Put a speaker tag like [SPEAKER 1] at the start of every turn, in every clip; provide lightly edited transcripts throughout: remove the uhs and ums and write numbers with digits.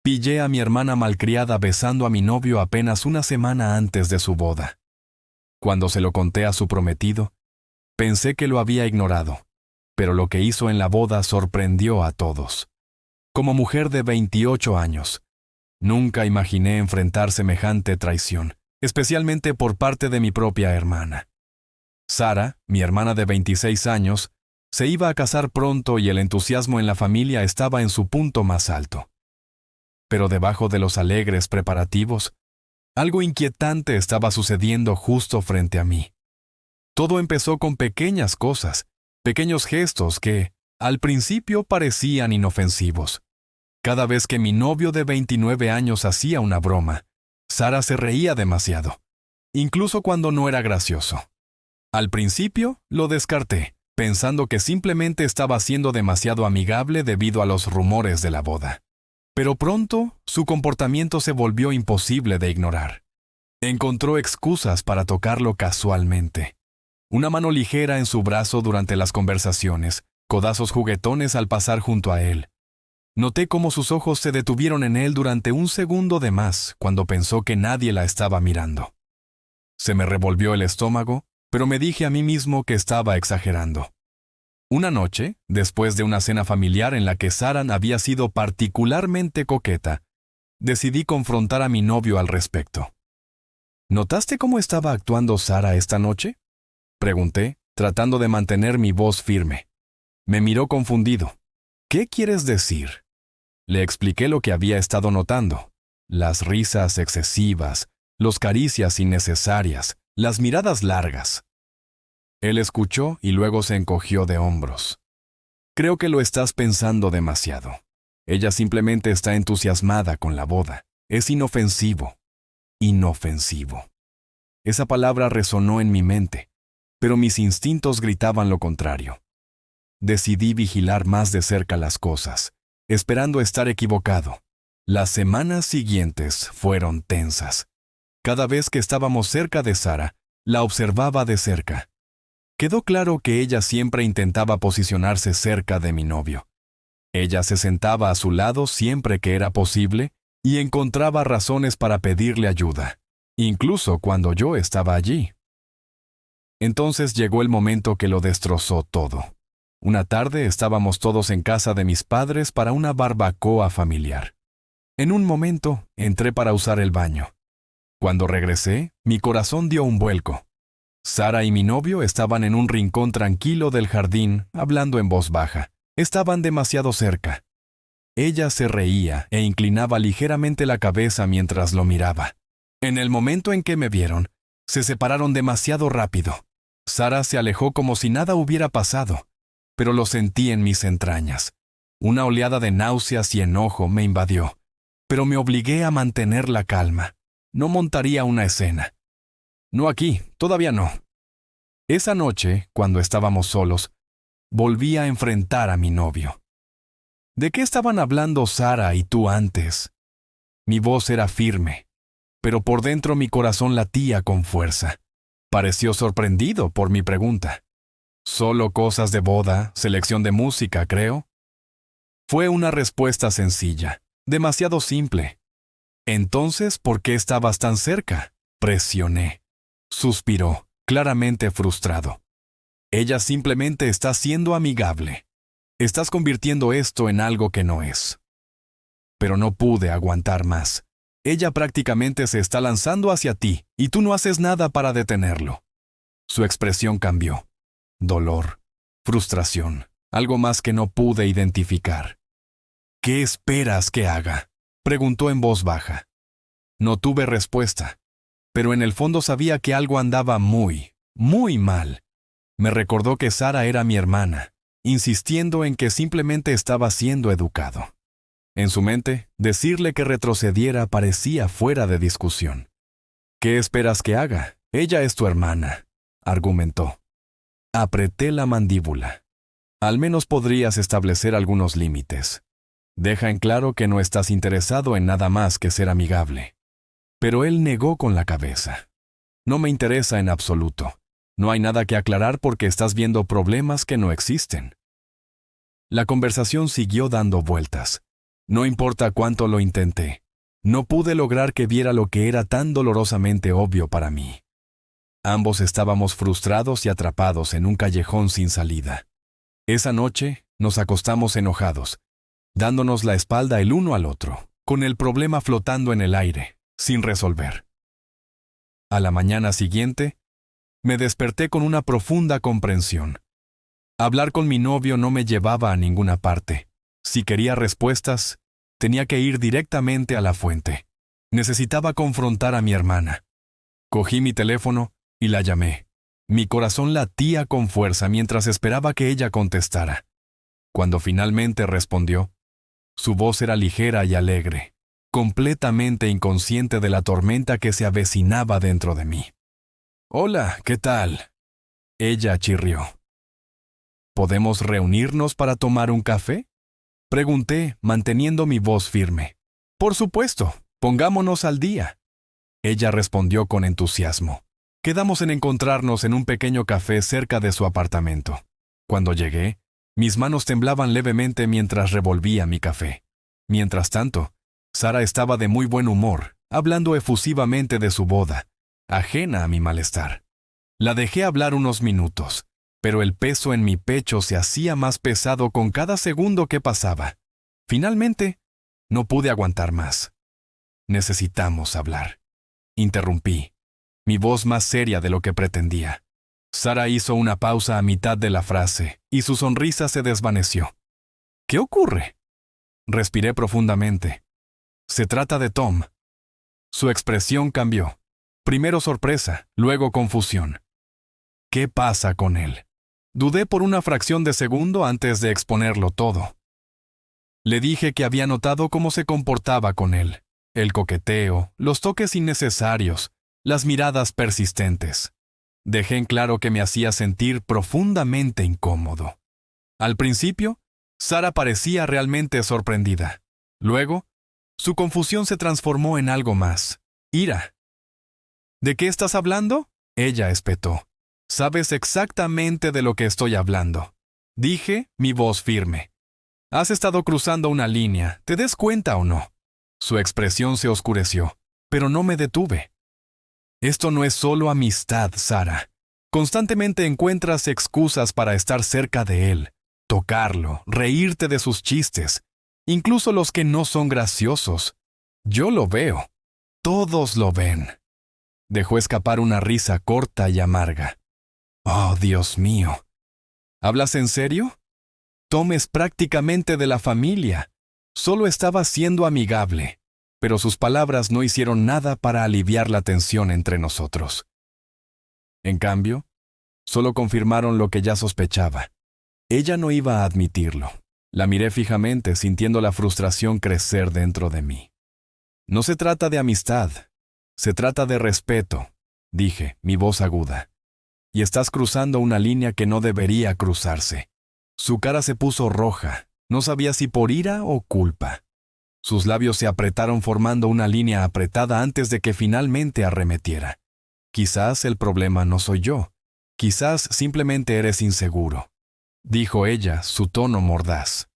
[SPEAKER 1] Pillé a mi hermana malcriada besando a mi novio apenas una semana antes de su boda. Cuando se lo conté a su prometido, pensé que lo había ignorado, pero lo que hizo en la boda sorprendió a todos. Como mujer de 28 años, nunca imaginé enfrentar semejante traición, especialmente por parte de mi propia hermana. Sara, mi hermana de 26 años, se iba a casar pronto y el entusiasmo en la familia estaba en su punto más alto. Pero debajo de los alegres preparativos, algo inquietante estaba sucediendo justo frente a mí. Todo empezó con pequeñas cosas, pequeños gestos que, al principio, parecían inofensivos. Cada vez que mi novio de 29 años hacía una broma, Sara se reía demasiado, incluso cuando no era gracioso. Al principio, lo descarté, pensando que simplemente estaba siendo demasiado amigable debido a los rumores de la boda. Pero pronto, su comportamiento se volvió imposible de ignorar. Encontró excusas para tocarlo casualmente. Una mano ligera en su brazo durante las conversaciones, codazos juguetones al pasar junto a él. Noté cómo sus ojos se detuvieron en él durante un segundo de más cuando pensó que nadie la estaba mirando. Se me revolvió el estómago, pero me dije a mí mismo que estaba exagerando. Una noche, después de una cena familiar en la que Sara había sido particularmente coqueta, decidí confrontar a mi novio al respecto. ¿Notaste cómo estaba actuando Sara esta noche?, pregunté, tratando de mantener mi voz firme. Me miró confundido. ¿Qué quieres decir? Le expliqué lo que había estado notando. Las risas excesivas, las caricias innecesarias, las miradas largas. Él escuchó y luego se encogió de hombros. Creo que lo estás pensando demasiado. Ella simplemente está entusiasmada con la boda. Es inofensivo. Inofensivo. Esa palabra resonó en mi mente, pero mis instintos gritaban lo contrario. Decidí vigilar más de cerca las cosas, esperando estar equivocado. Las semanas siguientes fueron tensas. Cada vez que estábamos cerca de Sara, la observaba de cerca. Quedó claro que ella siempre intentaba posicionarse cerca de mi novio. Ella se sentaba a su lado siempre que era posible y encontraba razones para pedirle ayuda, incluso cuando yo estaba allí. Entonces llegó el momento que lo destrozó todo. Una tarde estábamos todos en casa de mis padres para una barbacoa familiar. En un momento entré para usar el baño. Cuando regresé, mi corazón dio un vuelco. Sara y mi novio estaban en un rincón tranquilo del jardín, hablando en voz baja. Estaban demasiado cerca. Ella se reía e inclinaba ligeramente la cabeza mientras lo miraba. En el momento en que me vieron, se separaron demasiado rápido. Sara se alejó como si nada hubiera pasado, pero lo sentí en mis entrañas. Una oleada de náuseas y enojo me invadió, pero me obligué a mantener la calma. No montaría una escena. No aquí, todavía no. Esa noche, cuando estábamos solos, volví a enfrentar a mi novio. ¿De qué estaban hablando Sara y tú antes? Mi voz era firme, pero por dentro mi corazón latía con fuerza. Pareció sorprendido por mi pregunta. ¿Solo cosas de boda, selección de música, creo? Fue una respuesta sencilla, demasiado simple. Entonces, ¿por qué estabas tan cerca? Presioné. Suspiró, claramente frustrado. Ella simplemente está siendo amigable. Estás convirtiendo esto en algo que no es. Pero no pude aguantar más. Ella prácticamente se está lanzando hacia ti, y tú no haces nada para detenerlo. Su expresión cambió. Dolor, frustración, algo más que no pude identificar. ¿Qué esperas que haga?, preguntó en voz baja. No tuve respuesta, pero en el fondo sabía que algo andaba muy mal. Me recordó que Sara era mi hermana, insistiendo en que simplemente estaba siendo educado. En su mente, decirle que retrocediera parecía fuera de discusión. ¿Qué esperas que haga? Ella es tu hermana, argumentó. Apreté la mandíbula. Al menos podrías establecer algunos límites. Deja en claro que no estás interesado en nada más que ser amigable. Pero él negó con la cabeza. No me interesa en absoluto. No hay nada que aclarar porque estás viendo problemas que no existen. La conversación siguió dando vueltas. No importa cuánto lo intenté, no pude lograr que viera lo que era tan dolorosamente obvio para mí. Ambos estábamos frustrados y atrapados en un callejón sin salida. Esa noche nos acostamos enojados, dándonos la espalda el uno al otro, con el problema flotando en el aire, sin resolver. A la mañana siguiente, me desperté con una profunda comprensión. Hablar con mi novio no me llevaba a ninguna parte. Si quería respuestas, tenía que ir directamente a la fuente. Necesitaba confrontar a mi hermana. Cogí mi teléfono y la llamé. Mi corazón latía con fuerza mientras esperaba que ella contestara. Cuando finalmente respondió, su voz era ligera y alegre, completamente inconsciente de la tormenta que se avecinaba dentro de mí. «Hola, ¿qué tal?», ella chirrió. «¿Podemos reunirnos para tomar un café?», pregunté, manteniendo mi voz firme. «Por supuesto, pongámonos al día», ella respondió con entusiasmo. Quedamos en encontrarnos en un pequeño café cerca de su apartamento. Cuando llegué, mis manos temblaban levemente mientras revolvía mi café. Mientras tanto, Sara estaba de muy buen humor, hablando efusivamente de su boda, ajena a mi malestar. La dejé hablar unos minutos, pero el peso en mi pecho se hacía más pesado con cada segundo que pasaba. Finalmente, no pude aguantar más. «Necesitamos hablar», interrumpí, mi voz más seria de lo que pretendía. Sara hizo una pausa a mitad de la frase y su sonrisa se desvaneció. «¿Qué ocurre?», respiré profundamente. «Se trata de Tom». Su expresión cambió. Primero sorpresa, luego confusión. «¿Qué pasa con él?». Dudé por una fracción de segundo antes de exponerlo todo. Le dije que había notado cómo se comportaba con él, el coqueteo, los toques innecesarios, las miradas persistentes. Dejé en claro que me hacía sentir profundamente incómodo. Al principio, Sara parecía realmente sorprendida. Luego, su confusión se transformó en algo más: ira. «¿De qué estás hablando?», ella espetó. «Sabes exactamente de lo que estoy hablando», dije, mi voz firme. «Has estado cruzando una línea, ¿te des cuenta o no?». Su expresión se oscureció, pero no me detuve. «Esto no es solo amistad, Sara. Constantemente encuentras excusas para estar cerca de él, tocarlo, reírte de sus chistes, incluso los que no son graciosos. Yo lo veo. Todos lo ven». Dejó escapar una risa corta y amarga. «Oh, Dios mío. ¿Hablas en serio? Tom es prácticamente de la familia. Solo estaba siendo amigable», pero sus palabras no hicieron nada para aliviar la tensión entre nosotros. En cambio, solo confirmaron lo que ya sospechaba. Ella no iba a admitirlo. La miré fijamente, sintiendo la frustración crecer dentro de mí. «No se trata de amistad, se trata de respeto», dije, mi voz aguda. «Y estás cruzando una línea que no debería cruzarse». Su cara se puso roja, no sabía si por ira o culpa. Sus labios se apretaron formando una línea apretada antes de que finalmente arremetiera. «Quizás el problema no soy yo. Quizás simplemente eres inseguro», dijo ella, su tono mordaz.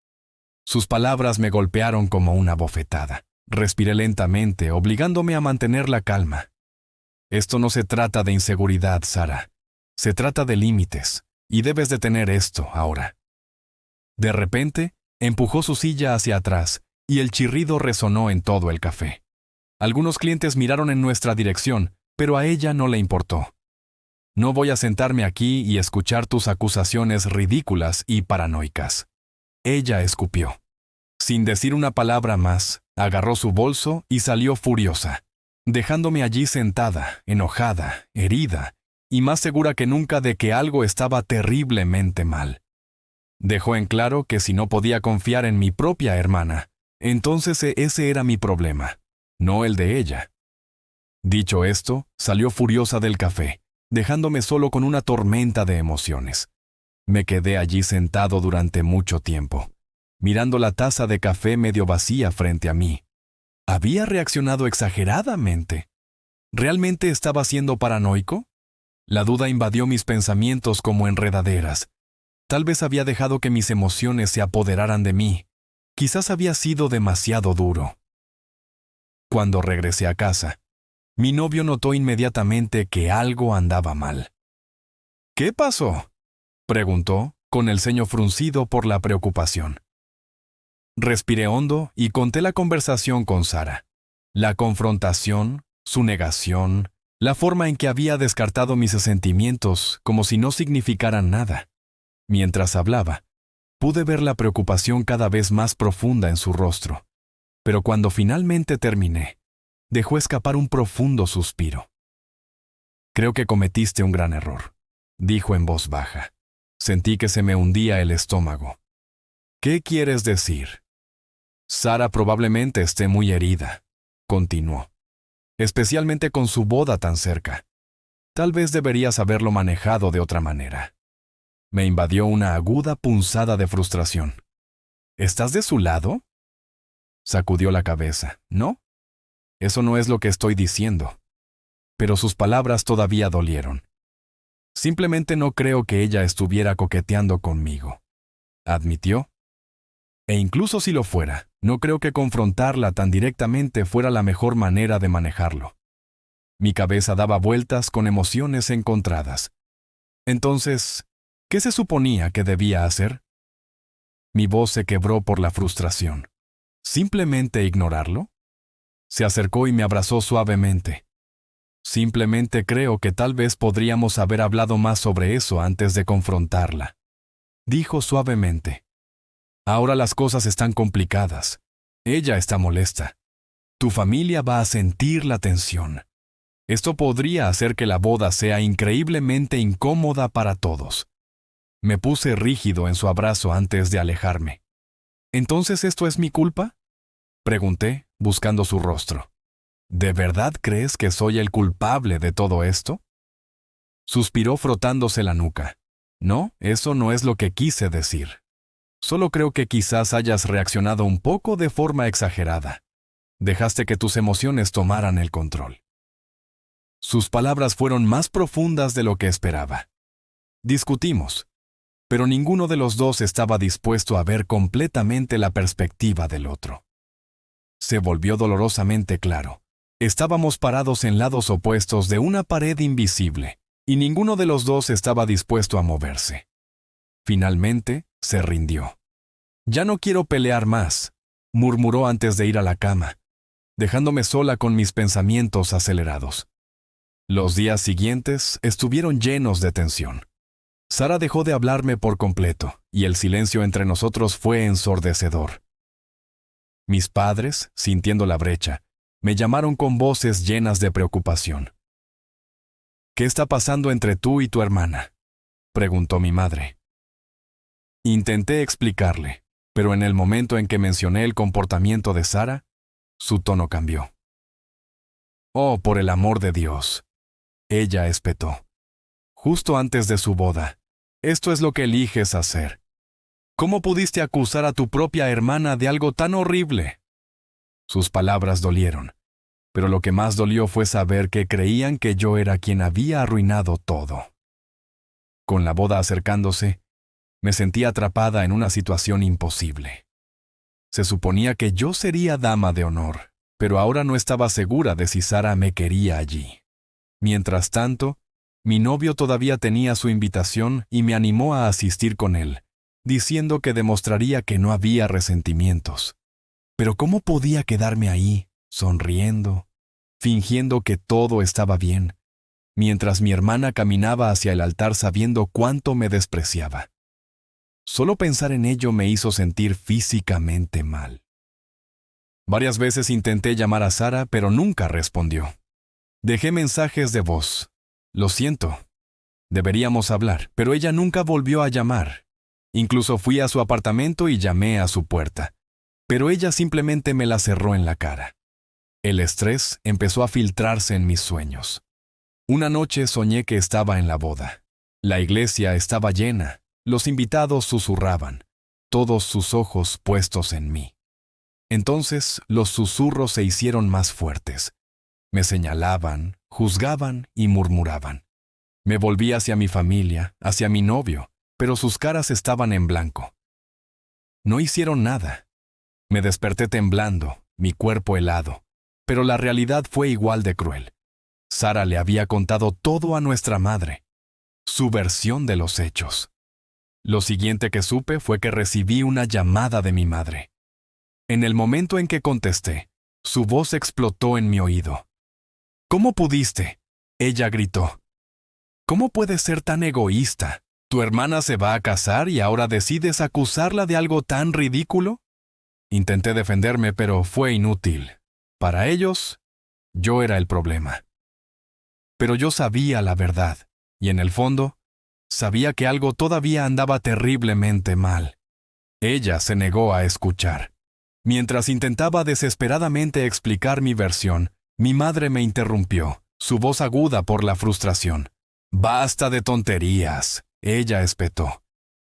[SPEAKER 1] Sus palabras me golpearon como una bofetada. Respiré lentamente, obligándome a mantener la calma. «Esto no se trata de inseguridad, Sara. Se trata de límites, y debes de tener esto ahora». De repente, empujó su silla hacia atrás, y el chirrido resonó en todo el café. Algunos clientes miraron en nuestra dirección, pero a ella no le importó. «No voy a sentarme aquí y escuchar tus acusaciones ridículas y paranoicas», ella escupió. Sin decir una palabra más, agarró su bolso y salió furiosa, dejándome allí sentada, enojada, herida, y más segura que nunca de que algo estaba terriblemente mal. Dejó en claro que si no podía confiar en mi propia hermana, entonces ese era mi problema, no el de ella. Dicho esto, salió furiosa del café, dejándome solo con una tormenta de emociones. Me quedé allí sentado durante mucho tiempo, mirando la taza de café medio vacía frente a mí. ¿Había reaccionado exageradamente? ¿Realmente estaba siendo paranoico? La duda invadió mis pensamientos como enredaderas. Tal vez había dejado que mis emociones se apoderaran de mí. Quizás había sido demasiado duro. Cuando regresé a casa, mi novio notó inmediatamente que algo andaba mal. ¿Qué pasó?, preguntó, con el ceño fruncido por la preocupación. Respiré hondo y conté la conversación con Sara. La confrontación, su negación, la forma en que había descartado mis sentimientos como si no significaran nada. Mientras hablaba, pude ver la preocupación cada vez más profunda en su rostro. Pero cuando finalmente terminé, dejó escapar un profundo suspiro. «Creo que cometiste un gran error», dijo en voz baja. Sentí que se me hundía el estómago. «¿Qué quieres decir?» «Sara probablemente esté muy herida», continuó, «especialmente con su boda tan cerca. Tal vez deberías haberlo manejado de otra manera». Me invadió una aguda punzada de frustración. «¿Estás de su lado?», sacudió la cabeza. «No, eso no es lo que estoy diciendo». Pero sus palabras todavía dolieron. «Simplemente no creo que ella estuviera coqueteando conmigo», admitió. «E incluso si lo fuera, no creo que confrontarla tan directamente fuera la mejor manera de manejarlo». Mi cabeza daba vueltas con emociones encontradas. Entonces, ¿qué se suponía que debía hacer? Mi voz se quebró por la frustración. ¿Simplemente ignorarlo? Se acercó y me abrazó suavemente. «Simplemente creo que tal vez podríamos haber hablado más sobre eso antes de confrontarla», dijo suavemente. «Ahora las cosas están complicadas. Ella está molesta. Tu familia va a sentir la tensión. Esto podría hacer que la boda sea increíblemente incómoda para todos». Me puse rígido en su abrazo antes de alejarme. «¿Entonces esto es mi culpa?», pregunté, buscando su rostro. «¿De verdad crees que soy el culpable de todo esto?». Suspiró frotándose la nuca. «No, eso no es lo que quise decir. Solo creo que quizás hayas reaccionado un poco de forma exagerada. Dejaste que tus emociones tomaran el control». Sus palabras fueron más profundas de lo que esperaba. Discutimos, pero ninguno de los dos estaba dispuesto a ver completamente la perspectiva del otro. Se volvió dolorosamente claro. Estábamos parados en lados opuestos de una pared invisible, y ninguno de los dos estaba dispuesto a moverse. Finalmente, se rindió. «Ya no quiero pelear más», murmuró antes de ir a la cama, dejándome sola con mis pensamientos acelerados. Los días siguientes estuvieron llenos de tensión. Sara dejó de hablarme por completo, y el silencio entre nosotros fue ensordecedor. Mis padres, sintiendo la brecha, me llamaron con voces llenas de preocupación. «¿Qué está pasando entre tú y tu hermana?», preguntó mi madre. Intenté explicarle, pero en el momento en que mencioné el comportamiento de Sara, su tono cambió. «Oh, por el amor de Dios», ella espetó. «Justo antes de su boda, esto es lo que eliges hacer. ¿Cómo pudiste acusar a tu propia hermana de algo tan horrible?». Sus palabras dolieron, pero lo que más dolió fue saber que creían que yo era quien había arruinado todo. Con la boda acercándose, me sentí atrapada en una situación imposible. Se suponía que yo sería dama de honor, pero ahora no estaba segura de si Sara me quería allí. Mientras tanto, mi novio todavía tenía su invitación y me animó a asistir con él, diciendo que demostraría que no había resentimientos. Pero ¿cómo podía quedarme ahí, sonriendo, fingiendo que todo estaba bien, mientras mi hermana caminaba hacia el altar sabiendo cuánto me despreciaba? Solo pensar en ello me hizo sentir físicamente mal. Varias veces intenté llamar a Sara, pero nunca respondió. Dejé mensajes de voz. «Lo siento. Deberíamos hablar», pero ella nunca volvió a llamar. Incluso fui a su apartamento y llamé a su puerta, pero ella simplemente me la cerró en la cara. El estrés empezó a filtrarse en mis sueños. Una noche soñé que estaba en la boda. La iglesia estaba llena, los invitados susurraban, todos sus ojos puestos en mí. Entonces los susurros se hicieron más fuertes. Me señalaban, juzgaban y murmuraban. Me volví hacia mi familia, hacia mi novio, pero sus caras estaban en blanco. No hicieron nada. Me desperté temblando, mi cuerpo helado, pero la realidad fue igual de cruel. Sara le había contado todo a nuestra madre, su versión de los hechos. Lo siguiente que supe fue que recibí una llamada de mi madre. En el momento en que contesté, su voz explotó en mi oído. ¿Cómo pudiste? Ella gritó. ¿Cómo puedes ser tan egoísta? ¿Tu hermana se va a casar y ahora decides acusarla de algo tan ridículo? Intenté defenderme, pero fue inútil. Para ellos, yo era el problema. Pero yo sabía la verdad, y en el fondo, sabía que algo todavía andaba terriblemente mal. Ella se negó a escuchar. Mientras intentaba desesperadamente explicar mi versión, mi madre me interrumpió, su voz aguda por la frustración. «Basta de tonterías», ella espetó.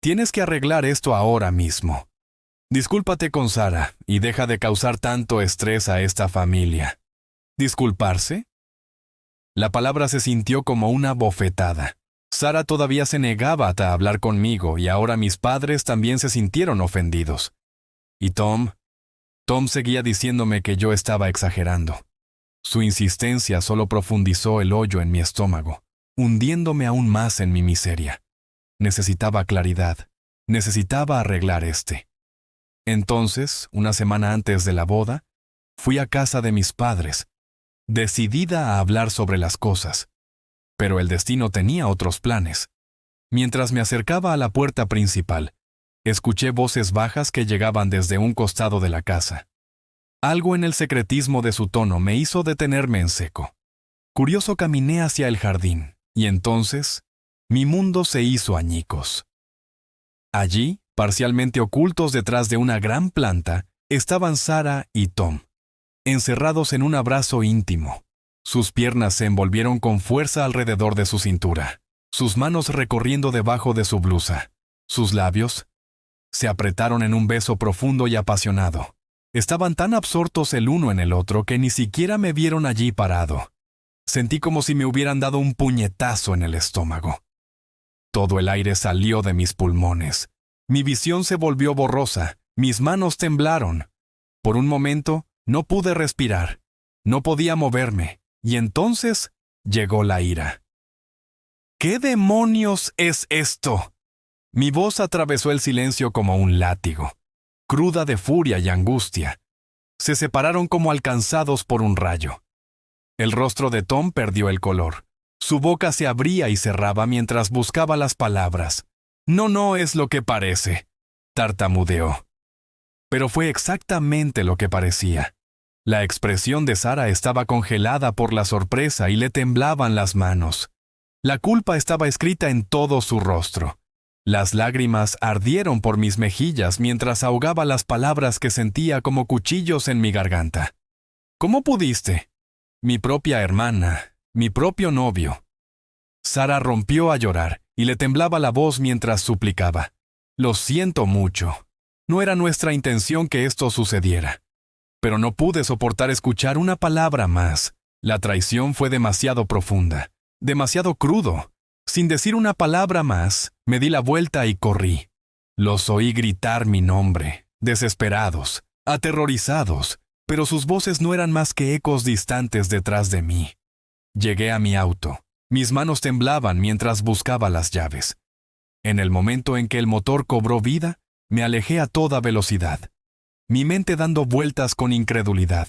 [SPEAKER 1] «Tienes que arreglar esto ahora mismo. Discúlpate con Sara y deja de causar tanto estrés a esta familia». ¿Disculparse? La palabra se sintió como una bofetada. Sara todavía se negaba a hablar conmigo y ahora mis padres también se sintieron ofendidos. Y Tom seguía diciéndome que yo estaba exagerando. Su insistencia solo profundizó el hoyo en mi estómago, hundiéndome aún más en mi miseria. Necesitaba claridad, necesitaba arreglar este. Entonces, una semana antes de la boda, fui a casa de mis padres, decidida a hablar sobre las cosas. Pero el destino tenía otros planes. Mientras me acercaba a la puerta principal, escuché voces bajas que llegaban desde un costado de la casa. Algo en el secretismo de su tono me hizo detenerme en seco. Curioso caminé hacia el jardín, y entonces, mi mundo se hizo añicos. Allí, parcialmente ocultos detrás de una gran planta, estaban Sara y Tom, encerrados en un abrazo íntimo. Sus piernas se envolvieron con fuerza alrededor de su cintura, sus manos recorriendo debajo de su blusa. Sus labios se apretaron en un beso profundo y apasionado. Estaban tan absortos el uno en el otro que ni siquiera me vieron allí parado. Sentí como si me hubieran dado un puñetazo en el estómago. Todo el aire salió de mis pulmones. Mi visión se volvió borrosa, mis manos temblaron. Por un momento, no pude respirar, no podía moverme, y entonces llegó la ira. ¿Qué demonios es esto? Mi voz atravesó el silencio como un látigo, cruda de furia y angustia. Se separaron como alcanzados por un rayo. El rostro de Tom perdió el color. Su boca se abría y cerraba mientras buscaba las palabras. No es lo que parece, tartamudeó. Pero fue exactamente lo que parecía. La expresión de Sara estaba congelada por la sorpresa y le temblaban las manos. La culpa estaba escrita en todo su rostro. Las lágrimas ardieron por mis mejillas mientras ahogaba las palabras que sentía como cuchillos en mi garganta. ¿Cómo pudiste? Mi propia hermana, mi propio novio. Sara rompió a llorar y le temblaba la voz mientras suplicaba. Lo siento mucho. No era nuestra intención que esto sucediera. Pero no pude soportar escuchar una palabra más. La traición fue demasiado profunda, demasiado crudo. Sin decir una palabra más, me di la vuelta y corrí. Los oí gritar mi nombre, desesperados, aterrorizados, pero sus voces no eran más que ecos distantes detrás de mí. Llegué a mi auto. Mis manos temblaban mientras buscaba las llaves. En el momento en que el motor cobró vida, me alejé a toda velocidad, mi mente dando vueltas con incredulidad.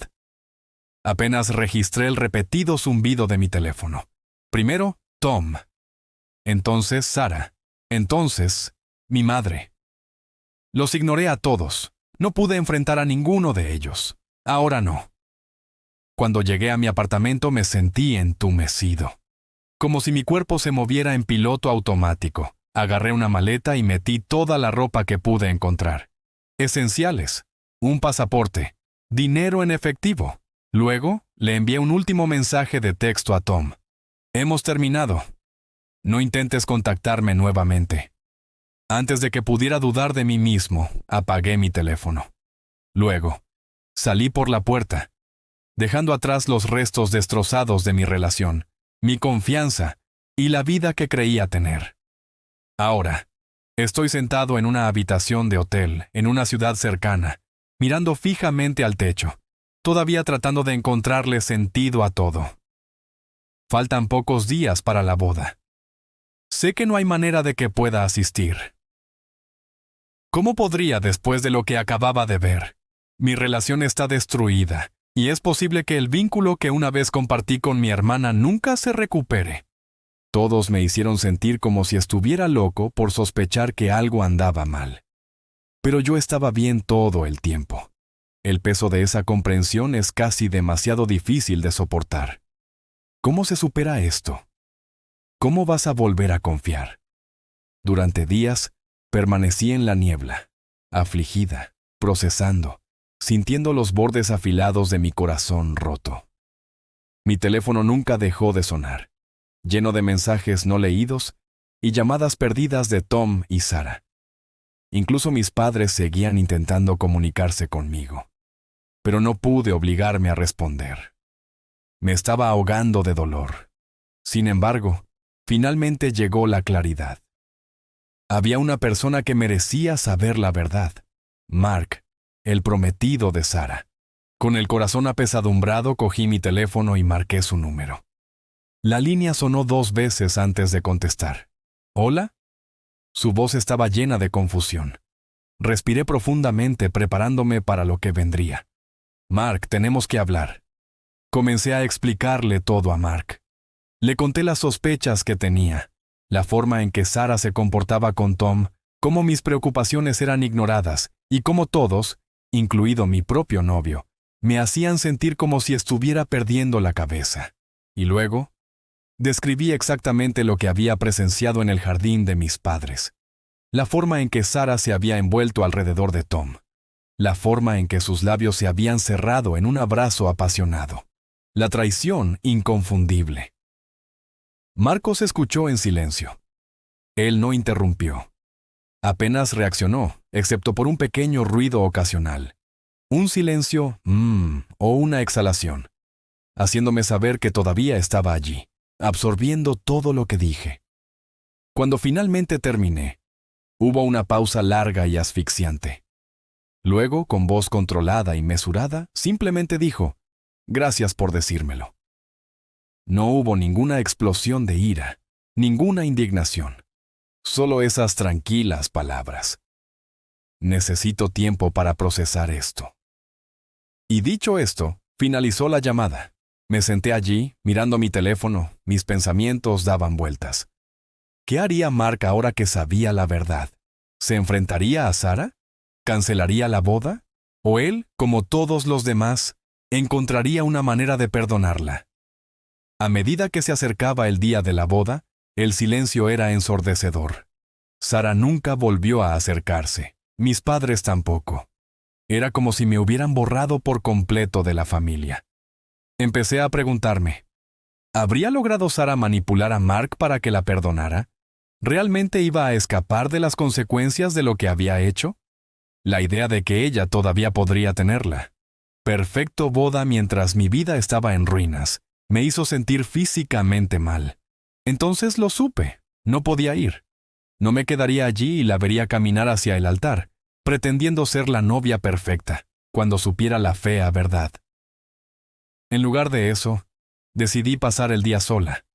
[SPEAKER 1] Apenas registré el repetido zumbido de mi teléfono. Primero, Tom. Entonces, Sara. Entonces, mi madre. Los ignoré a todos. No pude enfrentar a ninguno de ellos. Ahora no. Cuando llegué a mi apartamento me sentí entumecido. Como si mi cuerpo se moviera en piloto automático. Agarré una maleta y metí toda la ropa que pude encontrar. Esenciales. Un pasaporte. Dinero en efectivo. Luego, le envié un último mensaje de texto a Tom. Hemos terminado. No intentes contactarme nuevamente. Antes de que pudiera dudar de mí mismo, apagué mi teléfono. Luego, salí por la puerta, dejando atrás los restos destrozados de mi relación, mi confianza y la vida que creía tener. Ahora, estoy sentado en una habitación de hotel en una ciudad cercana, mirando fijamente al techo, todavía tratando de encontrarle sentido a todo. Faltan pocos días para la boda. Sé que no hay manera de que pueda asistir. ¿Cómo podría después de lo que acababa de ver? Mi relación está destruida, y es posible que el vínculo que una vez compartí con mi hermana nunca se recupere. Todos me hicieron sentir como si estuviera loco por sospechar que algo andaba mal. Pero yo estaba bien todo el tiempo. El peso de esa comprensión es casi demasiado difícil de soportar. ¿Cómo se supera esto? ¿Cómo vas a volver a confiar? Durante días, permanecí en la niebla, afligida, procesando, sintiendo los bordes afilados de mi corazón roto. Mi teléfono nunca dejó de sonar, lleno de mensajes no leídos y llamadas perdidas de Tom y Sarah. Incluso mis padres seguían intentando comunicarse conmigo, pero no pude obligarme a responder. Me estaba ahogando de dolor. Sin embargo, finalmente llegó la claridad. Había una persona que merecía saber la verdad: Mark, el prometido de Sarah. Con el corazón apesadumbrado cogí mi teléfono y marqué su número. La línea sonó 2 veces antes de contestar. ¿Hola? Su voz estaba llena de confusión. Respiré profundamente preparándome para lo que vendría. Mark, tenemos que hablar. Comencé a explicarle todo a Mark. Le conté las sospechas que tenía, la forma en que Sarah se comportaba con Tom, cómo mis preocupaciones eran ignoradas y cómo todos, incluido mi propio novio, me hacían sentir como si estuviera perdiendo la cabeza. Y luego, describí exactamente lo que había presenciado en el jardín de mis padres. La forma en que Sarah se había envuelto alrededor de Tom. La forma en que sus labios se habían cerrado en un abrazo apasionado. La traición inconfundible. Marcos escuchó en silencio. Él no interrumpió. Apenas reaccionó, excepto por un pequeño ruido ocasional. Un silencio, o una exhalación, haciéndome saber que todavía estaba allí, absorbiendo todo lo que dije. Cuando finalmente terminé, hubo una pausa larga y asfixiante. Luego, con voz controlada y mesurada, simplemente dijo: «Gracias por decírmelo». No hubo ninguna explosión de ira, ninguna indignación. Solo esas tranquilas palabras. Necesito tiempo para procesar esto. Y dicho esto, finalizó la llamada. Me senté allí, mirando mi teléfono, mis pensamientos daban vueltas. ¿Qué haría Mark ahora que sabía la verdad? ¿Se enfrentaría a Sarah? ¿Cancelaría la boda? ¿O él, como todos los demás, encontraría una manera de perdonarla? A medida que se acercaba el día de la boda, el silencio era ensordecedor. Sarah nunca volvió a acercarse, mis padres tampoco. Era como si me hubieran borrado por completo de la familia. Empecé a preguntarme, ¿habría logrado Sarah manipular a Mark para que la perdonara? ¿Realmente iba a escapar de las consecuencias de lo que había hecho? La idea de que ella todavía podría tenerla. Perfecto boda mientras mi vida estaba en ruinas, me hizo sentir físicamente mal. Entonces lo supe, no podía ir. No me quedaría allí y la vería caminar hacia el altar, pretendiendo ser la novia perfecta, cuando supiera la fea verdad. En lugar de eso, decidí pasar el día sola,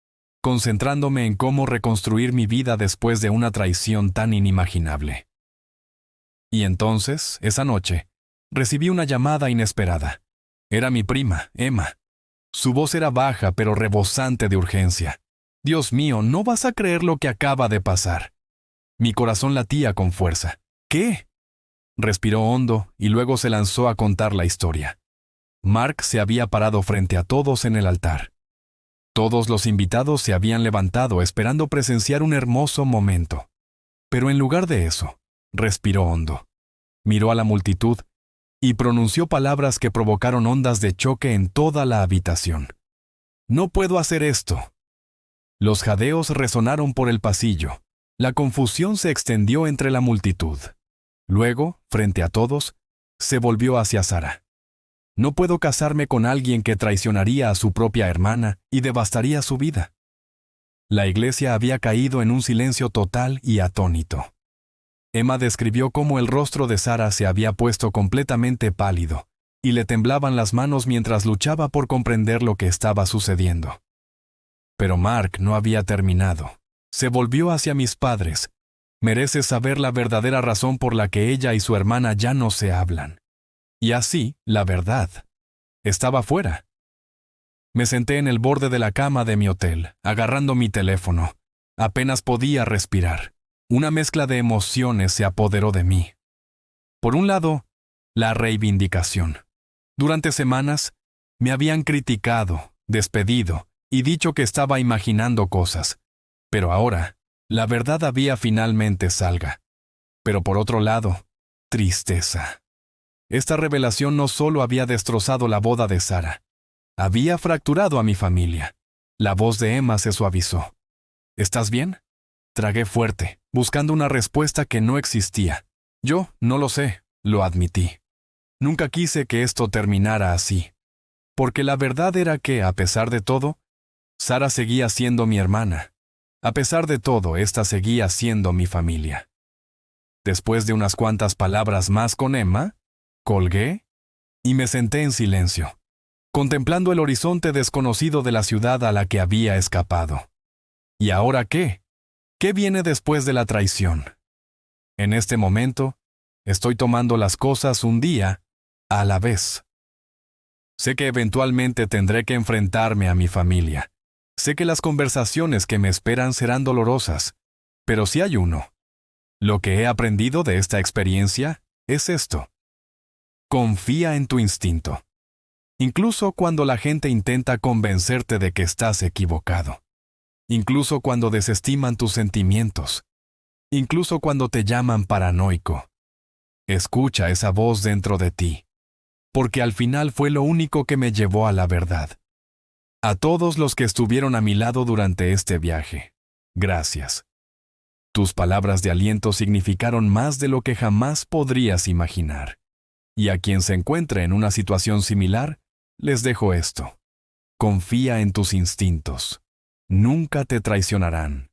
[SPEAKER 1] concentrándome en cómo reconstruir mi vida después de una traición tan inimaginable. Y entonces, esa noche, recibí una llamada inesperada. Era mi prima, Emma. Su voz era baja pero rebosante de urgencia. Dios mío, no vas a creer lo que acaba de pasar. Mi corazón latía con fuerza. ¿Qué? Respiró hondo y luego se lanzó a contar la historia. Mark se había parado frente a todos en el altar. Todos los invitados se habían levantado esperando presenciar un hermoso momento. Pero en lugar de eso, respiró hondo. Miró a la multitud y pronunció palabras que provocaron ondas de choque en toda la habitación. «No puedo hacer esto». Los jadeos resonaron por el pasillo. La confusión se extendió entre la multitud. Luego, frente a todos, se volvió hacia Sarah. «No puedo casarme con alguien que traicionaría a su propia hermana y devastaría su vida». La iglesia había caído en un silencio total y atónito. Emma describió cómo el rostro de Sara se había puesto completamente pálido, y le temblaban las manos mientras luchaba por comprender lo que estaba sucediendo. Pero Mark no había terminado. Se volvió hacia mis padres. Mereces saber la verdadera razón por la que ella y su hermana ya no se hablan. Y así, la verdad. Estaba fuera. Me senté en el borde de la cama de mi hotel, agarrando mi teléfono. Apenas podía respirar. Una mezcla de emociones se apoderó de mí. Por un lado, la reivindicación. Durante semanas, me habían criticado, despedido y dicho que estaba imaginando cosas. Pero ahora, la verdad había finalmente salga. Pero por otro lado, tristeza. Esta revelación no solo había destrozado la boda de Sara, había fracturado a mi familia. La voz de Emma se suavizó. ¿Estás bien? Tragué fuerte, buscando una respuesta que no existía. Yo no lo sé, lo admití. Nunca quise que esto terminara así. Porque la verdad era que, a pesar de todo, Sara seguía siendo mi hermana. A pesar de todo, esta seguía siendo mi familia. Después de unas cuantas palabras más con Emma, colgué y me senté en silencio, contemplando el horizonte desconocido de la ciudad a la que había escapado. ¿Y ahora qué? ¿Qué viene después de la traición? En este momento, estoy tomando las cosas un día a la vez. Sé que eventualmente tendré que enfrentarme a mi familia. Sé que las conversaciones que me esperan serán dolorosas, pero sí hay uno. Lo que he aprendido de esta experiencia es esto. Confía en tu instinto. Incluso cuando la gente intenta convencerte de que estás equivocado. Incluso cuando desestiman tus sentimientos. Incluso cuando te llaman paranoico. Escucha esa voz dentro de ti. Porque al final fue lo único que me llevó a la verdad. A todos los que estuvieron a mi lado durante este viaje, gracias. Tus palabras de aliento significaron más de lo que jamás podrías imaginar. Y a quien se encuentre en una situación similar, les dejo esto. Confía en tus instintos. Nunca te traicionarán.